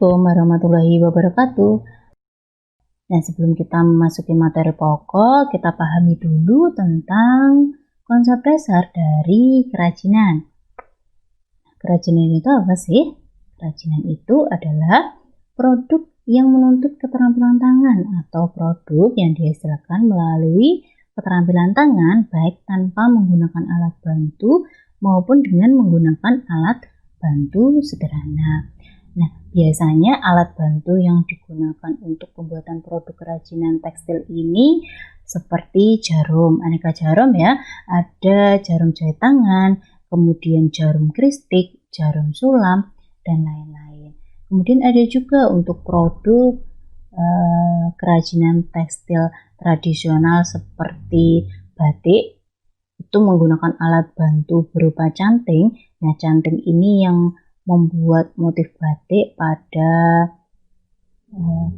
Assalamualaikum warahmatullahi wabarakatuh. Nah, sebelum kita memasuki materi pokok, kita pahami dulu tentang konsep dasar dari kerajinan. Kerajinan itu apa sih? Kerajinan itu adalah produk yang menuntut keterampilan tangan atau produk yang dihasilkan melalui keterampilan tangan baik tanpa menggunakan alat bantu maupun dengan menggunakan alat bantu sederhana. Nah, biasanya alat bantu yang digunakan untuk pembuatan produk kerajinan tekstil ini seperti jarum, aneka jarum ya. Ada jarum jahit tangan, kemudian jarum kristik, jarum sulam, dan lain-lain. Kemudian ada juga untuk produk kerajinan tekstil tradisional seperti batik, itu menggunakan alat bantu berupa canting. Nah, canting ini yang membuat motif batik pada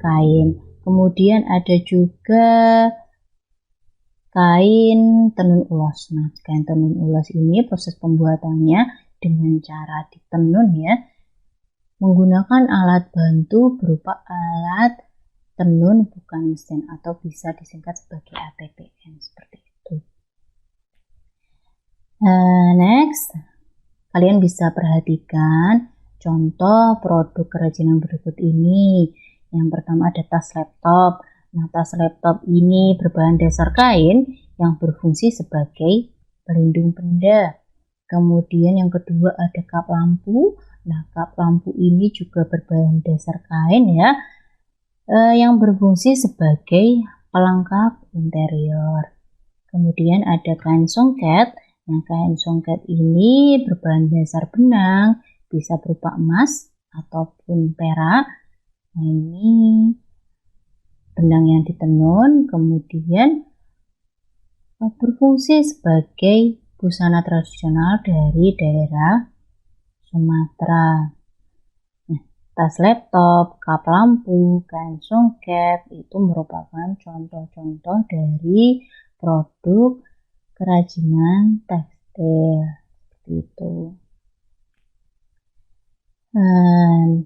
kain. Kemudian ada juga kain tenun ulos. Nah, kain tenun ulos ini proses pembuatannya dengan cara ditenun ya, menggunakan alat bantu berupa alat tenun bukan mesin atau bisa disingkat sebagai ATPN seperti itu. Next, kalian bisa perhatikan contoh produk kerajinan berikut ini. Yang pertama ada tas laptop. Nah, tas laptop ini berbahan dasar kain yang berfungsi sebagai pelindung benda. Kemudian yang kedua ada kap lampu. Nah, kap lampu ini juga berbahan dasar kain ya, yang berfungsi sebagai pelengkap interior. Kemudian ada kain songket. Nah, kain songket ini berbahan dasar benang, bisa berupa emas ataupun perak. Nah, ini benang yang ditenun, kemudian berfungsi sebagai busana tradisional dari daerah Sumatera. Nah, tas laptop, kap lampu, kain songket itu merupakan contoh-contoh dari produk kerajinan tekstil seperti itu.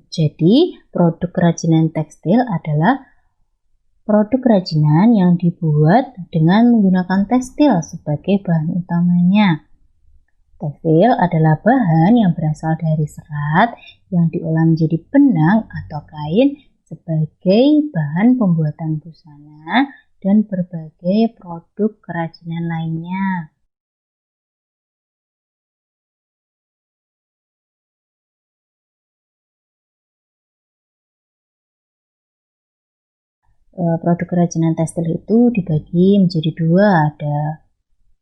Jadi produk kerajinan tekstil adalah produk kerajinan yang dibuat dengan menggunakan tekstil sebagai bahan utamanya. Tekstil adalah bahan yang berasal dari serat yang diolah menjadi benang atau kain sebagai bahan pembuatan busana dan berbagai produk kerajinan lainnya. Produk kerajinan tekstil itu dibagi menjadi dua, ada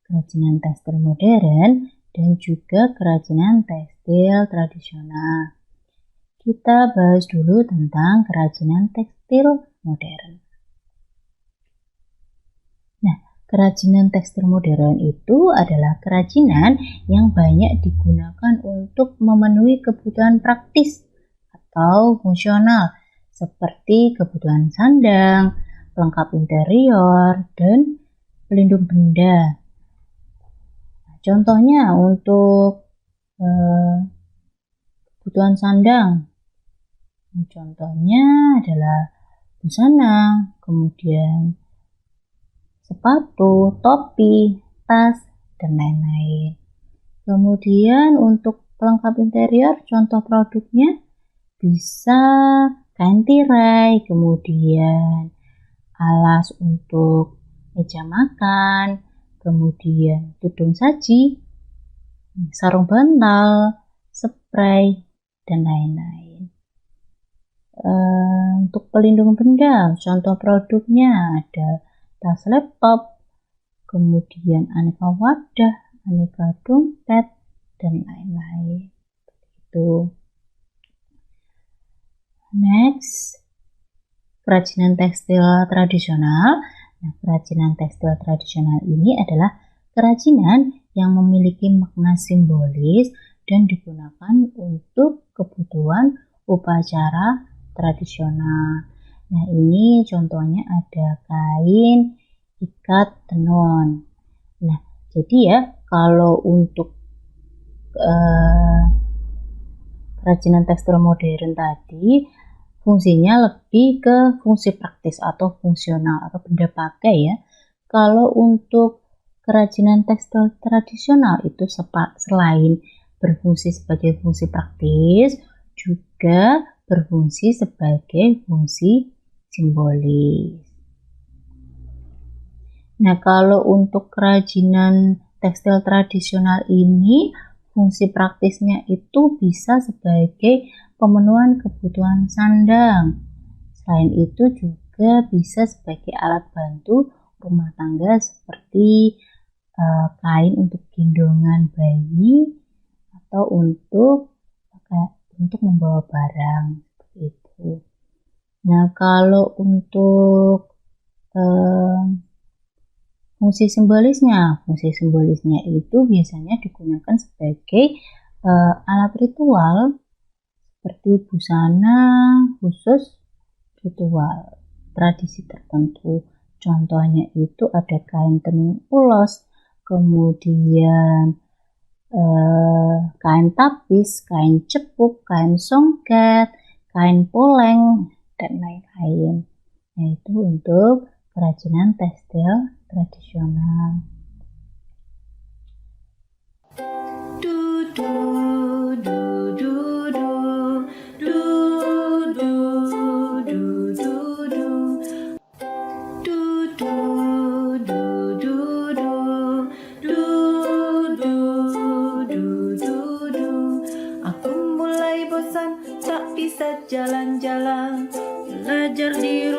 kerajinan tekstil modern dan juga kerajinan tekstil tradisional. Kita bahas dulu tentang kerajinan tekstil modern. Nah, kerajinan tekstil modern itu adalah kerajinan yang banyak digunakan untuk memenuhi kebutuhan praktis atau fungsional seperti kebutuhan sandang, pelengkap interior, dan pelindung benda. Nah, contohnya untuk kebutuhan sandang, contohnya adalah busana, kemudian sepatu, topi, tas, dan lain-lain. Kemudian untuk pelengkap interior, contoh produknya bisa kain tirai, kemudian alas untuk meja makan, kemudian tudung saji, sarung bantal, spray, dan lain-lain. Untuk pelindung benda, contoh produknya ada tas laptop, kemudian aneka wadah, aneka dompet, dan lain-lain. Itu. Next, kerajinan tekstil tradisional. Nah, kerajinan tekstil tradisional ini adalah kerajinan yang memiliki makna simbolis dan digunakan untuk kebutuhan upacara tradisional. Nah, ini contohnya ada kain ikat tenun. Nah, jadi ya kalau untuk kerajinan tekstil modern tadi fungsinya lebih ke fungsi praktis atau fungsional atau benda pakai ya. Kalau untuk kerajinan tekstil tradisional itu selain berfungsi sebagai fungsi praktis, juga berfungsi sebagai fungsi simbolis. Nah, kalau untuk kerajinan tekstil tradisional ini, fungsi praktisnya itu bisa sebagai pemenuhan kebutuhan sandang. Selain itu juga bisa sebagai alat bantu rumah tangga seperti kain untuk gendongan bayi atau untuk membawa barang seperti itu. Nah, kalau untuk fungsi simbolisnya itu biasanya digunakan sebagai alat ritual seperti busana khusus ritual tradisi tertentu. Contohnya itu ada kain tenun ulos, kemudian kain tapis, kain cepuk, kain songket, kain poleng, dan lain-lain. Yaitu untuk kerajinan tekstil tradisional. Aku mulai bosan, tak bisa jalan-jalan, belajar di